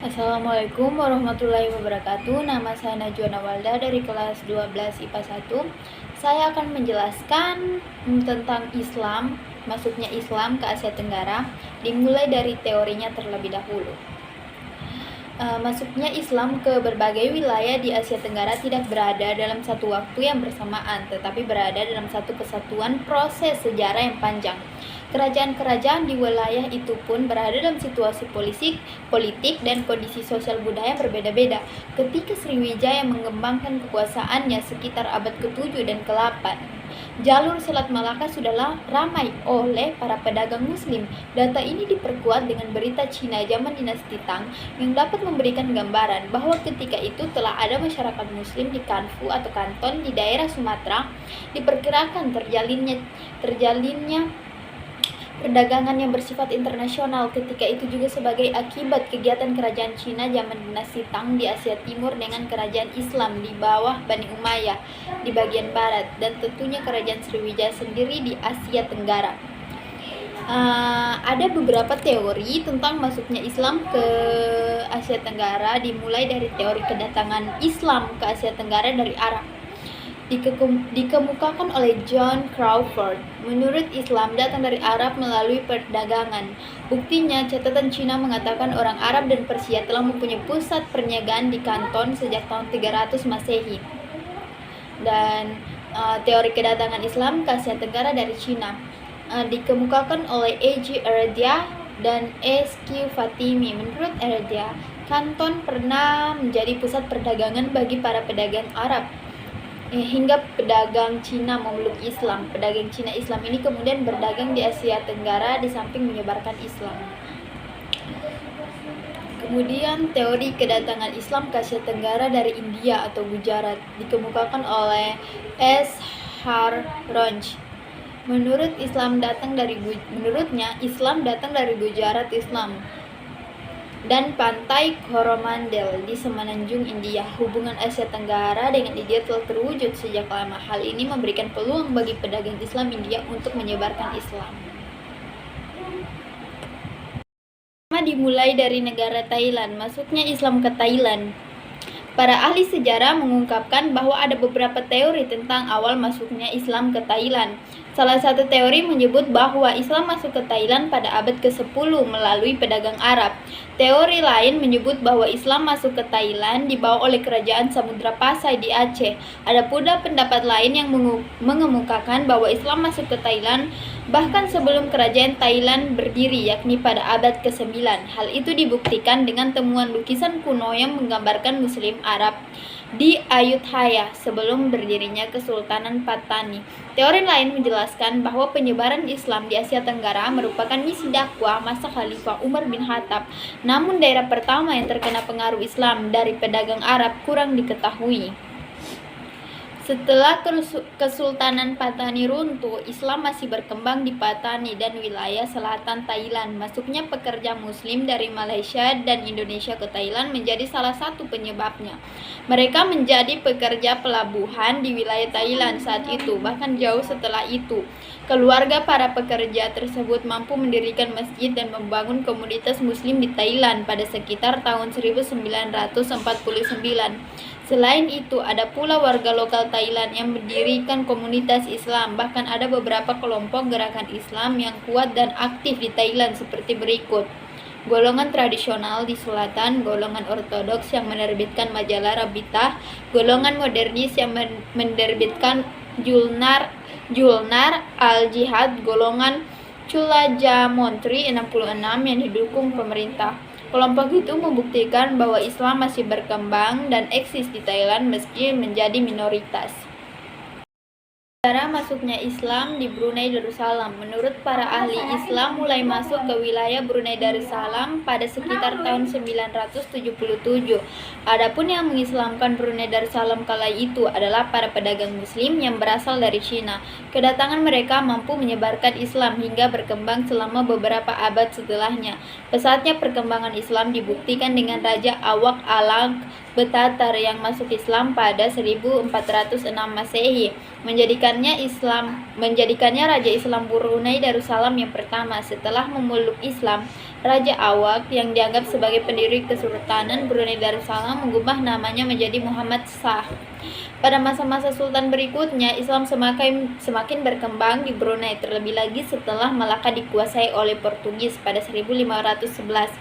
Assalamualaikum warahmatullahi wabarakatuh. Nama saya Najwa Nawalda dari kelas 12 IPA 1. Saya akan menjelaskan tentang Islam, masuknya Islam ke Asia Tenggara, dimulai dari teorinya terlebih dahulu. Masuknya Islam ke berbagai wilayah di Asia Tenggara tidak berada dalam satu waktu yang bersamaan, tetapi berada dalam satu kesatuan proses sejarah yang panjang. Kerajaan-kerajaan di wilayah itu pun berada dalam situasi politik dan kondisi sosial budaya berbeda-beda. Ketika Sriwijaya mengembangkan kekuasaannya sekitar abad ke-7 dan ke-8, jalur Selat Malaka sudah ramai oleh para pedagang muslim. Data ini diperkuat dengan berita Cina zaman dinasti Tang yang dapat memberikan gambaran bahwa ketika itu telah ada masyarakat muslim di Kanfu atau Kanton di daerah Sumatera. Diperkirakan terjalinnya perdagangan yang bersifat internasional ketika itu juga sebagai akibat kegiatan kerajaan Cina zaman dinasti Tang di Asia Timur dengan kerajaan Islam di bawah Bani Umayyah di bagian barat, dan tentunya kerajaan Sriwijaya sendiri di Asia Tenggara. Ada beberapa teori tentang masuknya Islam ke Asia Tenggara, dimulai dari teori kedatangan Islam ke Asia Tenggara dari Arab. Dikemukakan oleh John Crawford. Menurut Islam datang dari Arab melalui perdagangan. Buktinya, catatan Cina mengatakan orang Arab dan Persia telah mempunyai pusat perniagaan di Kanton sejak tahun 300 Masehi. Dan teori kedatangan Islam ke Asia Tenggara dari Cina dikemukakan oleh A.G. Erdia dan S.Q. Fatimi. Menurut Erdia, Kanton pernah menjadi pusat perdagangan bagi para pedagang Arab hingga pedagang Cina memeluk Islam. Pedagang Cina Islam ini kemudian berdagang di Asia Tenggara di samping menyebarkan Islam. Kemudian teori kedatangan Islam ke Asia Tenggara dari India atau Gujarat dikemukakan oleh S. Harronj. Menurutnya Islam datang dari Gujarat Islam dan pantai Coromandel di semenanjung India. Hubungan Asia Tenggara dengan India telah terwujud sejak lama. Hal ini memberikan peluang bagi pedagang Islam India untuk menyebarkan Islam. Dimulai dari negara Thailand. Masuknya Islam ke Thailand. Para ahli sejarah mengungkapkan bahwa ada beberapa teori tentang awal masuknya Islam ke Thailand. Salah satu teori menyebut bahwa Islam masuk ke Thailand pada abad ke-10 melalui pedagang Arab. Teori lain menyebut bahwa Islam masuk ke Thailand dibawa oleh kerajaan Samudra Pasai di Aceh. Ada pula pendapat lain yang mengemukakan bahwa Islam masuk ke Thailand bahkan sebelum kerajaan Thailand berdiri, yakni pada abad ke-9. Hal itu dibuktikan dengan temuan lukisan kuno yang menggambarkan Muslim Arab di Ayutthaya sebelum berdirinya Kesultanan Patani. Teori lain menjelaskan bahwa penyebaran Islam di Asia Tenggara merupakan misi dakwah masa Khalifah Umar bin Khattab. Namun daerah pertama yang terkena pengaruh Islam dari pedagang Arab kurang diketahui. Setelah Kesultanan Patani runtuh, Islam masih berkembang di Patani dan wilayah selatan Thailand. Masuknya pekerja Muslim dari Malaysia dan Indonesia ke Thailand menjadi salah satu penyebabnya. Mereka menjadi pekerja pelabuhan di wilayah Thailand saat itu, bahkan jauh setelah itu. Keluarga para pekerja tersebut mampu mendirikan masjid dan membangun komunitas Muslim di Thailand pada sekitar tahun 1949. Selain itu, ada pula warga lokal Thailand yang mendirikan komunitas Islam. Bahkan ada beberapa kelompok gerakan Islam yang kuat dan aktif di Thailand seperti berikut. Golongan tradisional di selatan, golongan ortodoks yang menerbitkan majalah Rabitah, golongan modernis yang menerbitkan Julnar Al-Jihad, golongan Chulaja Montri 66 yang didukung pemerintah. Kelompok itu membuktikan bahwa Islam masih berkembang dan eksis di Thailand meski menjadi minoritas. Cara masuknya Islam di Brunei Darussalam. Menurut para ahli, Islam mulai masuk ke wilayah Brunei Darussalam pada sekitar tahun 977. Adapun yang mengislamkan Brunei Darussalam kala itu adalah para pedagang Muslim yang berasal dari Cina. Kedatangan mereka mampu menyebarkan Islam hingga berkembang selama beberapa abad setelahnya. Pesatnya perkembangan Islam dibuktikan dengan Raja Awak Alang Betatar yang masuk Islam pada 1406 Masehi, menjadikannya Raja Islam Brunei Darussalam yang pertama. Setelah memeluk Islam, Raja Awak yang dianggap sebagai pendiri Kesultanan Brunei Darussalam mengubah namanya menjadi Muhammad Shah. Pada masa-masa sultan berikutnya, Islam semakin berkembang di Brunei, terlebih lagi setelah Malaka dikuasai oleh Portugis pada 1511.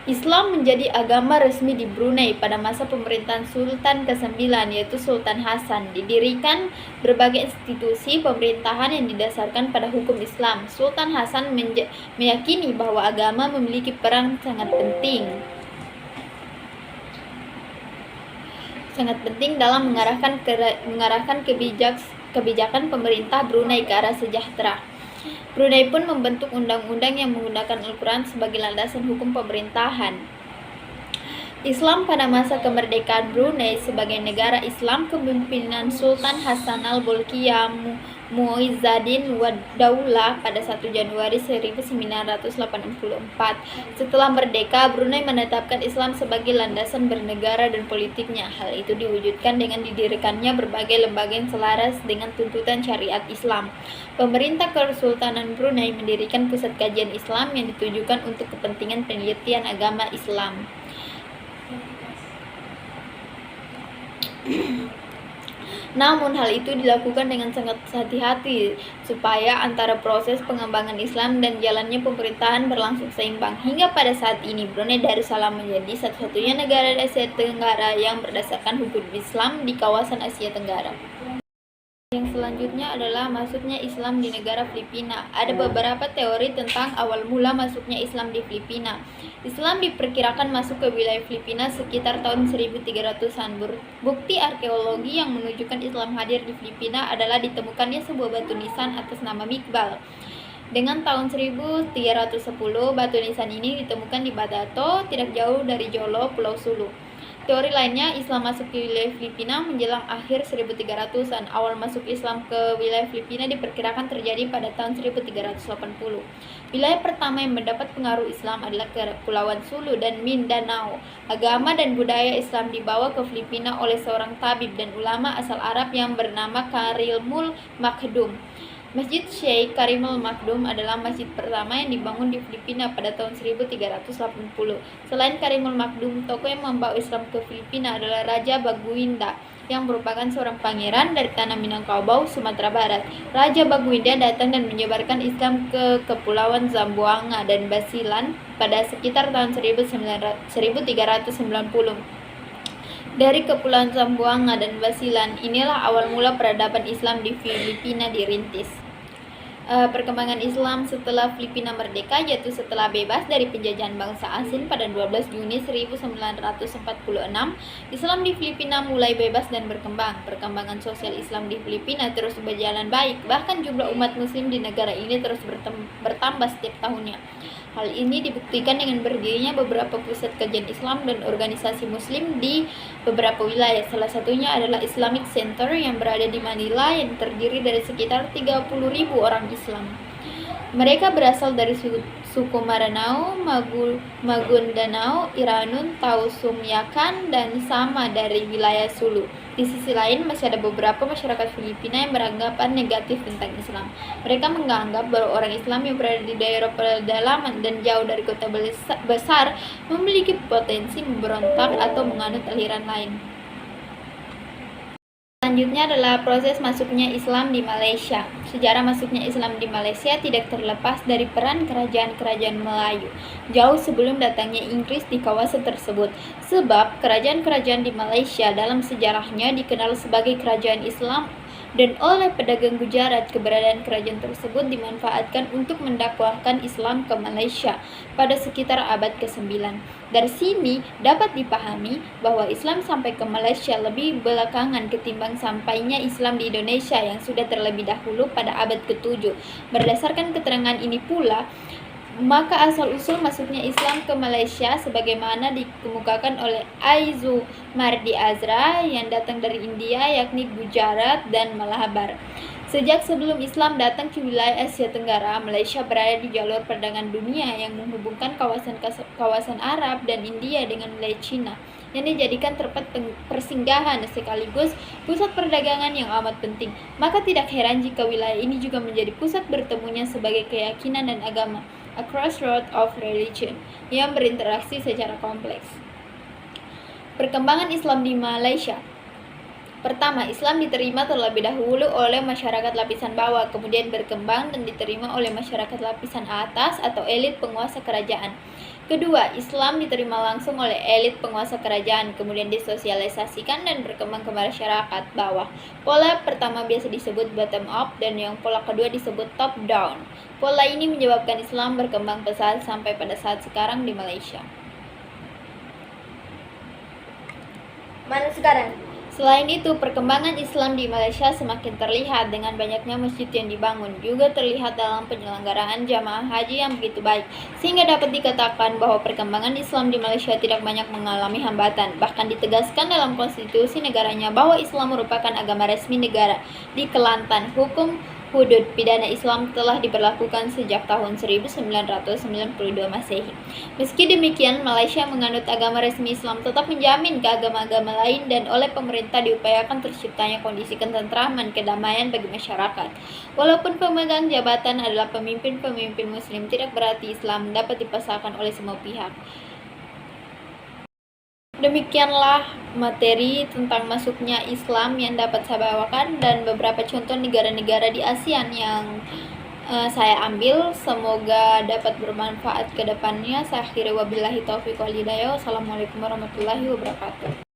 Islam menjadi agama resmi di Brunei pada masa pemerintahan Sultan ke-9, yaitu Sultan Hasan. Didirikan berbagai institusi pemerintahan yang didasarkan pada hukum Islam. Sultan Hasan meyakini bahwa agama memiliki peran sangat penting dalam mengarahkan kebijakan pemerintah Brunei ke arah sejahtera. Brunei pun membentuk undang-undang yang menggunakan Al-Quran sebagai landasan hukum pemerintahan. Islam pada masa kemerdekaan Brunei sebagai negara Islam kepemimpinan Sultan Hasan al-Bolkiah Muizzaddin Wad-Daulah pada 1 Januari 1984. Setelah merdeka, Brunei menetapkan Islam sebagai landasan bernegara dan politiknya. Hal itu diwujudkan dengan didirikannya berbagai lembaga yang selaras dengan tuntutan syariat Islam. Pemerintah Kesultanan Brunei mendirikan pusat kajian Islam yang ditujukan untuk kepentingan penelitian agama Islam. Namun hal itu dilakukan dengan sangat hati-hati supaya antara proses pengembangan Islam dan jalannya pemerintahan berlangsung seimbang. Hingga pada saat ini Brunei Darussalam menjadi satu-satunya negara di Asia Tenggara yang berdasarkan hukum Islam di kawasan Asia Tenggara. Yang selanjutnya adalah masuknya Islam di negara Filipina. Ada beberapa teori tentang awal mula masuknya Islam di Filipina. Islam diperkirakan masuk ke wilayah Filipina sekitar tahun 1300-an. Bukti arkeologi yang menunjukkan Islam hadir di Filipina adalah ditemukannya sebuah batu nisan atas nama Mikbal. Dengan tahun 1310, batu nisan ini ditemukan di Badato, tidak jauh dari Jolo, Pulau Sulu. Teori lainnya, Islam masuk ke wilayah Filipina menjelang akhir 1300-an. Awal masuk Islam ke wilayah Filipina diperkirakan terjadi pada tahun 1380. Wilayah pertama yang mendapat pengaruh Islam adalah Kepulauan Sulu dan Mindanao. Agama dan budaya Islam dibawa ke Filipina oleh seorang tabib dan ulama asal Arab yang bernama Karimul Makhdum. Masjid Syekh Karimul Makhdum adalah masjid pertama yang dibangun di Filipina pada tahun 1380. Selain Karimul Makhdum, tokoh yang membawa Islam ke Filipina adalah Raja Baguinda yang merupakan seorang pangeran dari tanah Minangkabau, Sumatera Barat. Raja Baguinda datang dan menyebarkan Islam ke Kepulauan Zamboanga dan Basilan pada sekitar tahun 1390. Dari Kepulauan Zamboanga dan Basilan, inilah awal mula peradaban Islam di Filipina dirintis. Perkembangan Islam setelah Filipina merdeka yaitu setelah bebas dari penjajahan bangsa asing pada 12 Juni 1946, Islam di Filipina mulai bebas dan berkembang. Perkembangan sosial Islam di Filipina terus berjalan baik, bahkan jumlah umat muslim di negara ini terus bertambah setiap tahunnya. Hal ini dibuktikan dengan berdirinya beberapa pusat kajian Islam dan organisasi muslim di beberapa wilayah. Salah satunya adalah Islamic Center yang berada di Manila yang terdiri dari sekitar 30.000 orang Islam. Mereka berasal dari suku Maranao, Maguindanao, Iranun, Tausumyakan, dan Sama dari wilayah Sulu. Di sisi lain, masih ada beberapa masyarakat Filipina yang beranggapan negatif tentang Islam. Mereka menganggap bahwa orang Islam yang berada di daerah pedalaman dan jauh dari kota besar memiliki potensi memberontak atau menganut aliran lain. Selanjutnya adalah proses masuknya Islam di Malaysia. Sejarah masuknya Islam di Malaysia tidak terlepas dari peran kerajaan-kerajaan Melayu jauh sebelum datangnya Inggris di kawasan tersebut. Sebab kerajaan-kerajaan di Malaysia dalam sejarahnya dikenal sebagai kerajaan Islam dan oleh pedagang Gujarat, keberadaan kerajaan tersebut dimanfaatkan untuk mendakwahkan Islam ke Malaysia pada sekitar abad ke-9. Dari sini dapat dipahami bahwa Islam sampai ke Malaysia lebih belakangan ketimbang sampainya Islam di Indonesia yang sudah terlebih dahulu pada abad ke-7. Berdasarkan keterangan ini pula, maka asal-usul masuknya Islam ke Malaysia sebagaimana dikemukakan oleh Aizu Mardi Azra yang datang dari India, yakni Gujarat dan Malabar. Sejak sebelum Islam datang ke wilayah Asia Tenggara, Malaysia berada di jalur perdagangan dunia yang menghubungkan kawasan Arab dan India dengan wilayah Cina, yang dijadikan tempat persinggahan sekaligus pusat perdagangan yang amat penting. Maka tidak heran jika wilayah ini juga menjadi pusat bertemunya sebagai keyakinan dan agama. a crossroad of religion, yang berinteraksi secara kompleks. Perkembangan Islam di Malaysia. Pertama, Islam diterima terlebih dahulu oleh masyarakat lapisan bawah, kemudian berkembang dan diterima oleh masyarakat lapisan atas atau elit penguasa kerajaan. Kedua, Islam diterima langsung oleh elit penguasa kerajaan, kemudian disosialisasikan dan berkembang ke masyarakat bawah. Pola pertama biasa disebut bottom up dan yang pola kedua disebut top down. Pola ini menyebabkan Islam berkembang pesat sampai pada saat sekarang di Malaysia. Mana sekarang? Selain itu, perkembangan Islam di Malaysia semakin terlihat dengan banyaknya masjid yang dibangun, juga terlihat dalam penyelenggaraan jamaah haji yang begitu baik, sehingga dapat dikatakan bahwa perkembangan Islam di Malaysia tidak banyak mengalami hambatan. Bahkan ditegaskan dalam konstitusi negaranya bahwa Islam merupakan agama resmi negara di Kelantan. Hukum hudud pidana Islam telah diberlakukan sejak tahun 1992 Masehi. Meski demikian, Malaysia menganut agama resmi Islam tetap menjamin ke agama-agama lain dan oleh pemerintah diupayakan terciptanya kondisi ketentraman, kedamaian bagi masyarakat. Walaupun pemegang jabatan adalah pemimpin-pemimpin muslim, tidak berarti Islam dapat dipasarkan oleh semua pihak. Demikianlah materi tentang masuknya Islam yang dapat saya bawakan dan beberapa contoh negara-negara di ASEAN yang saya ambil. Semoga dapat bermanfaat ke depannya. Saya akhiri wabillahi taufiq wal hidayah. Wassalamualaikum warahmatullahi wabarakatuh.